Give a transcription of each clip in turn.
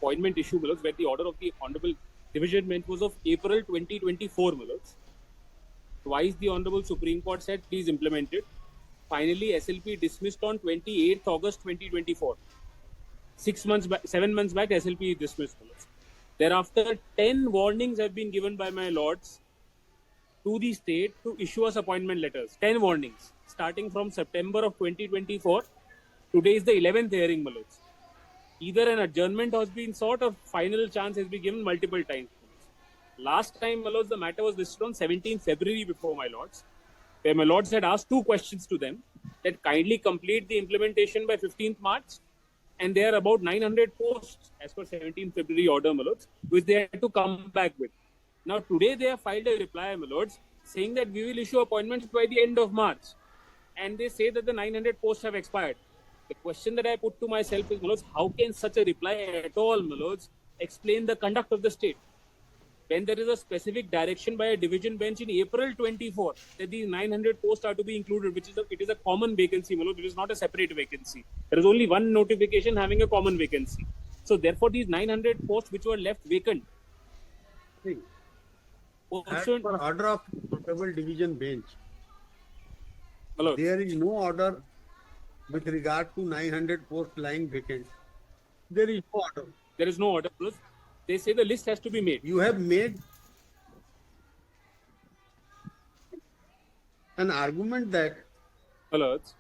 appointment issue, my lords, where the order of the Honorable Division Bench was of April 2024, my lords. Twice the Honorable Supreme Court said, please implement it. Finally, SLP dismissed on 28th August 2024. 7 months back, SLP dismissed, my lords. Thereafter, 10 warnings have been given by my lords to the state to issue us appointment letters. 10 warnings, starting from September of 2024. Today is the 11th hearing, my lords. Either an adjournment has been sought or final chance has been given multiple times. Last time, my lords, the matter was listed on 17th February before my lords, where my lords had asked 2 questions to them, that kindly complete the implementation by 15th March, and there are about 900 posts as per 17th February order, my lords, which they had to come back with. Now, today they have filed a reply, my lords, saying that we will issue appointments by the end of March. And they say that the 900 posts have expired. The question that I put to myself is, my lords, how can such a reply at all, my lords, explain the conduct of the state? When there is a specific direction by a division bench in April 24 that these 900 posts are to be included, it is a common vacancy, my lord, it is not a separate vacancy. There is only one notification having a common vacancy. So therefore, these 900 posts which were left vacant. As per order of Honorable Division Bench, Hello. There is no order with regard to 900 posts lying vacant. There is no order. There is no order. They say the list has to be made. You have made an argument that Alerts.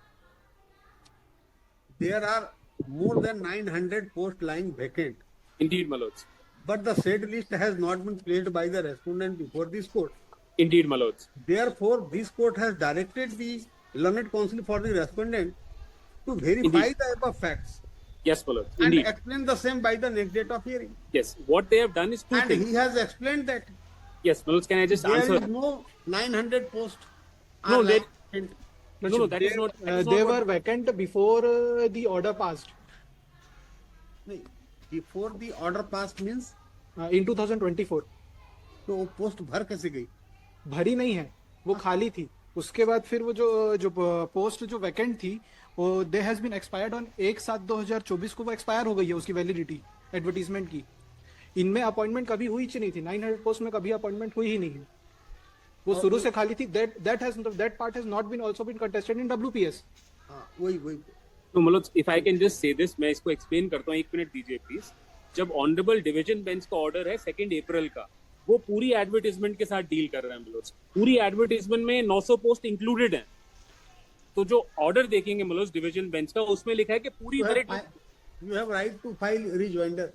there are more than 900 posts lying vacant. Indeed, my lords. But the said list has not been placed by the respondent before this court. Indeed, my lords. Therefore, this court has directed the learned counsel for the respondent to verify Indeed. the above facts. Yes, my lords. And Indeed. explain the same by the next date of hearing. Yes. What they have done is two And things. he has explained that Yes, my lords. Can I just there answer? is no 900 posts. No, are let- lying vacant. No, that is not. That is not They what- were vacant before the order passed. Before the order passed means In 2024 तो वो post भर कैसे गई? भरी नहीं है, वो खाली थी. उसके बाद फिर वो जो पोस्ट जो वैकेंट थी वो they has been expired on 1/7/2024 को वो एक्सपायर हो गई है उसकी वैलिडिटी एडवर्टीजमेंट की. इनमें अपॉइंटमेंट कभी हुई ही नहीं थी. 900 पोस्ट में कभी अपॉइंटमेंट हुई ही नहीं है. वो शुरू से खाली थी. That part has not been also been contested in WPS. वही तो मतलब if I can just say this, मैं इसको एक्सप्लेन करता हूँ. 1 मिनट दीजिए प्लीज. जब ऑनरेबल डिवीजन बेंच का ऑर्डर है 2 अप्रैल का, वो पूरी एडवर्टीजमेंट के साथ डील कर रहे हैं. मतलब पूरी एडवर्टीजमेंट में 900 पोस्ट इंक्लूडेड हैं. तो जो ऑर्डर देखेंगे मतलब डिवीजन बेंच का, उसमें लिखा है कि पूरी You have right to file rejoinder.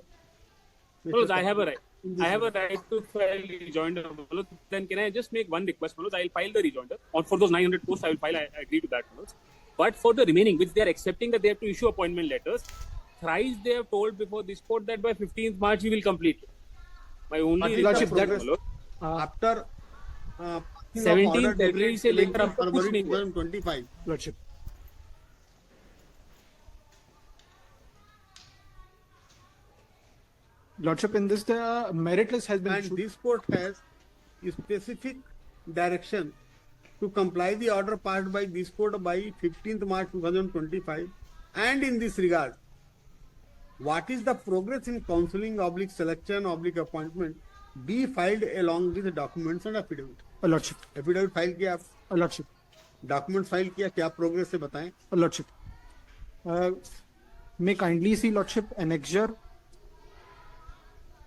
I have a right to file rejoinder. Then can I just make one request? I'll file the rejoinder. Or for those 900 posts, I will file. I agree to that. But for the remaining, which they are accepting that they have to issue appointment letters, thrice they have told before this court that by 15th March we will complete it. My only Lordship, that request, was After 17th February से लेकर अब तक कुछ February नहीं हुआ. 2025. Lordship, Lordship, in this the merit list has been And issued. this court has specific direction to comply the order passed by this court by 15th March 2025. And in this regard, what is the progress in counseling / selection / appointment be filed along with the documents and affidavit. Lordship, Affidavit file किया आप, lordship, document file किया, क्या progress से बताएं. Lordship. May kindly see Lordship annexure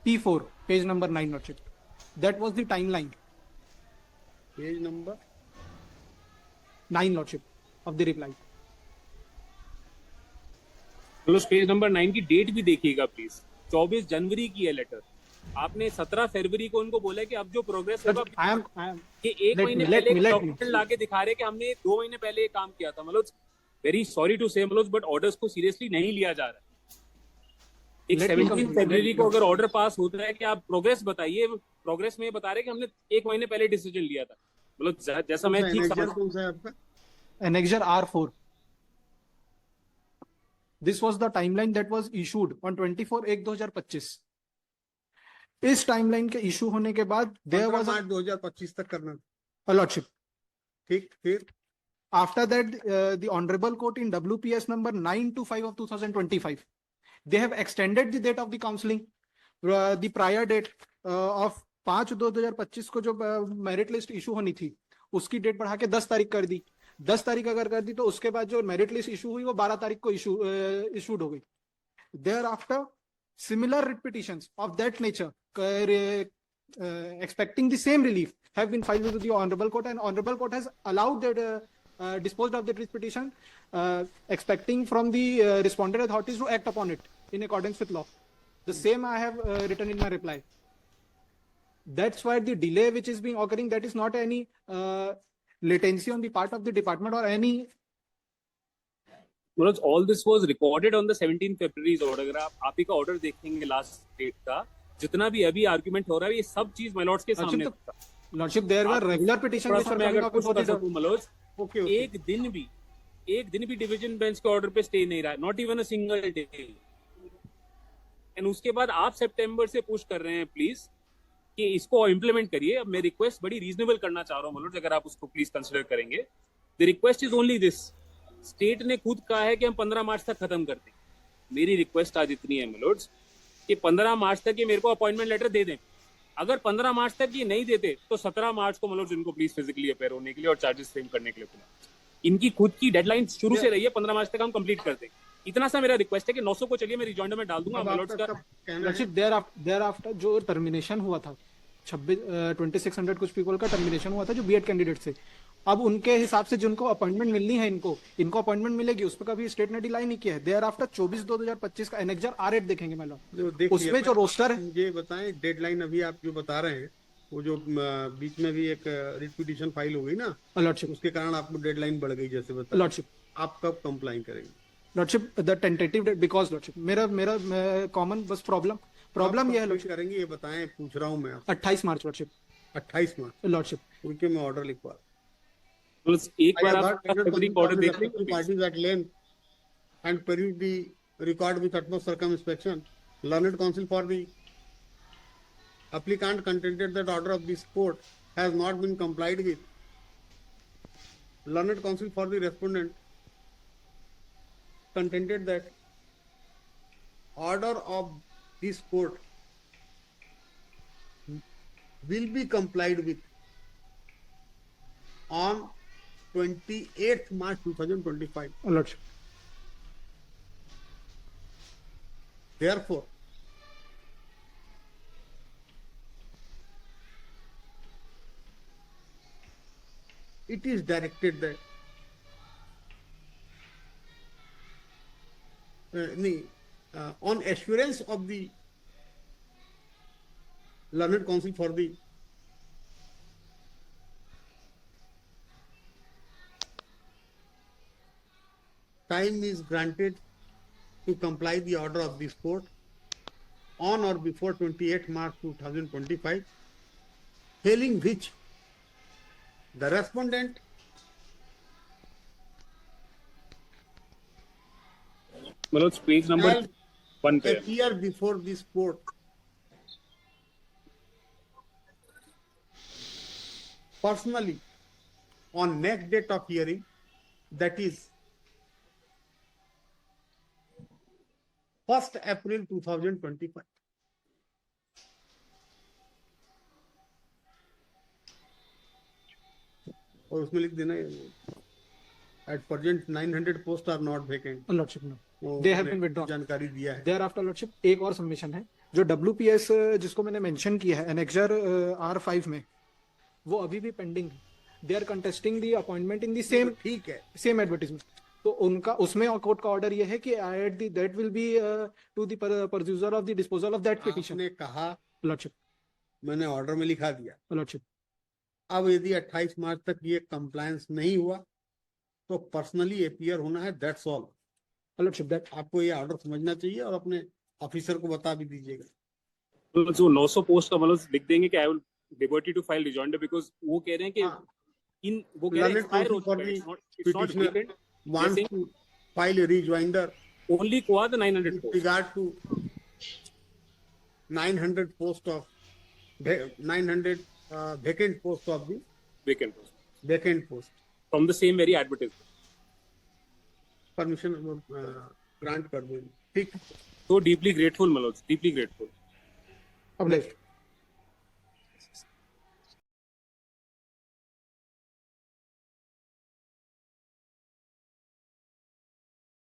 P4, page number 9, Lordship. That was the timeline. Page number 9, Lordship, of the reply. Page number 9 की date भी देखिएगा please. 24 जनवरी की है लेटर. आपने 17 फरवरी को उनको बोला कि अब जो प्रोग्रेस होगा I am. कि 1 महीने let पहले me. डॉक्यूमेंट लाके दिखा रहे कि हमने 2 महीने पहले ये काम किया था. मतलब वेरी सॉरी टू से मतलब, बट ऑर्डर्स को सीरियसली नहीं लिया जा रहा है. एक Let me 17 come- फरवरी को अगर ऑर्डर पास होता है कि आप प्रोग्रेस बताइए, प्रोग्रेस में बता रहे कि हमने 1 महीने पहले डिसीजन लिया था. मतलब जैसा मैं ठीक समझ. कौन सा है आपका? Annexure R4. This was the timeline that was issued on 24/1/2025. इस टाइमलाइन के इशू होने के बाद there 15 was मार्च 2025 तक करना. a lordship. ठीक, फिर After that, the Honorable Court in WPS number 925 of 2025 They have extended the date of the counseling. The prior date of 5/2/2025 को जो मेरिट लिस्ट इशू होनी थी उसकी डेट बढ़ा के 10 तारीख कर दी. 10 तारीख अगर कर दी तो उसके बाद जो मेरिट लिस्ट इशू हुई वो 12 तारीख को इशूड हो गई. Thereafter similar repetitions of that nature expecting the same relief have been filed with the honorable court, and honorable court has allowed that disposed of that petition, expecting from the respondent authorities to act upon it in accordance with law. The same I have written in my reply. That's why the delay which is being occurring, that is not any latency on the part of the department or any. Manoj, all this was recorded on the 17th February's order. अगर आप ही का order देखेंगे last date का, जितना भी अभी argument हो रहा है ये सब चीज my lords के सामने था. Lordship, there were regular petitions which were coming up before the Manoj, एक दिन भी डिवीजन बेंच के ऑर्डर पे स्टे नहीं रहा, not even a single day. And उसके बाद आप सितंबर से पुश कर रहे हैं प्लीज कि इसको इम्प्लीमेंट करिए. अब मैं रिक्वेस्ट बड़ी रीजनेबल करना चाह रहा हूँ मनोज, अगर आप उसको प्लीज कंसिडर करेंगे. The request is only this. State ने खुद कहा है कि हम 15 मार्च तक खत्म करते हैं. मेरी रिक्वेस्ट आज इतनी है मनोज कि 15 मार्च तक ये मेरे को अपॉइंटमेंट लेटर दे दें. अगर 15 मार्च तक ये नहीं देते तो 17 मार्च को मनोज इनको प्लीज फिजिकली अपेयर होने के लिए और चार्जेस फ्रेम करने के लिए बुलाएं. इनकी खुद की डेडलाइन शुरू से रही है 15 मार्च तक हम कंप्लीट कर दें. इतना सा मेरा रिक्वेस्ट है कि 900 को चलिए मैं रिजॉइंडर में डाल दूंगा. देयर आफ्टर जो टर्मिनेशन हुआ था 2600 कुछ पीपल का टर्मिनेशन हुआ था जो बीएड कैंडिडेट से, अब उनके हिसाब से जिनको अपॉइंटमेंट मिलनी है इनको अपॉइंटमेंट मिलेगी. उस पर कभी स्टेट ने डिलाई नहीं किया है. देयर आफ्टर 24/2/2025 का एनेक्सर R8 देखेंगे मतलब उसमें जो रोस्टर है. ये बताएं डेडलाइन अभी आप जो बता रहे हैं वो जो बीच में भी एक रिट पिटीशन फाइल हो गई ना लॉर्डशिप, उसके कारण आपको डेडलाइन बढ़ गई जैसे बता. लॉर्डशिप, आप कब कंप्लाइन करेंगे lordship? The tentative date, because lordship मेरा कॉमन बस प्रॉब्लम ये है लॉर्डशिप. करेंगे ये बताएं, पूछ रहा हूँ मैं. 28 मार्च लॉर्डशिप. 28 मार्च लॉर्डशिप, उनके मैं ऑर्डर लिखवा. एक बार आप ऑर्डर देख लें. Parties at length and peruse the record with utmost circumspection. Learned counsel for the applicant contended that order of this court has not been complied with. Learned counsel for the respondent contended that order of this court will be complied with on 28th March 2025. Lordship. Therefore, it is directed that on assurance of the learned counsel for the time is granted to comply the order of this court on or before 28 March 2025, failing which the respondent Manoj page number 1 पे appear before this court personally on next date of hearing, that is 1st April 2025. और उसमें लिख देना at present 900 posts are not vacant. Lordship, no, they have been withdrawn. जानकारी दिया है. There after lordship एक और सबमिशन है जो WPS जिसको मैंने मेंशन किया है एनेक्सर R5 में, वो अभी भी पेंडिंग है. They are contesting the appointment in the same, ठीक है, सेम एडवर्टाइजमेंट. तो उनका उसमें कोर्ट का ऑर्डर ये है कि that will be to the producer of the disposal of that petition. आपने कहा लॉर्डशिप, मैंने ऑर्डर में लिखा दिया. लॉर्डशिप, अब यदि 28 मार्च तक ये कंप्लायंस नहीं हुआ तो पर्सनली अपीयर होना है. That's all. लॉर्डशिप, दैट आपको ये ऑर्डर समझना चाहिए और अपने ऑफिसर को बता भी दीजिएगा. जो 900 पोस्ट का मतलब लिख देंगे कि I will liberty to file rejoinder, because वो कह रहे हैं कि इन वो कह रहे हैं एक्सपायर हो चुका है. It's not vacant. Want to file a rejoinder only qua the 900 with post. regard to 900 post of 900 vacant post of the vacant post post from the same very advertisement. permission grant कर दूंगी। ठीक। So deeply grateful, Manoj. Deeply grateful. अब left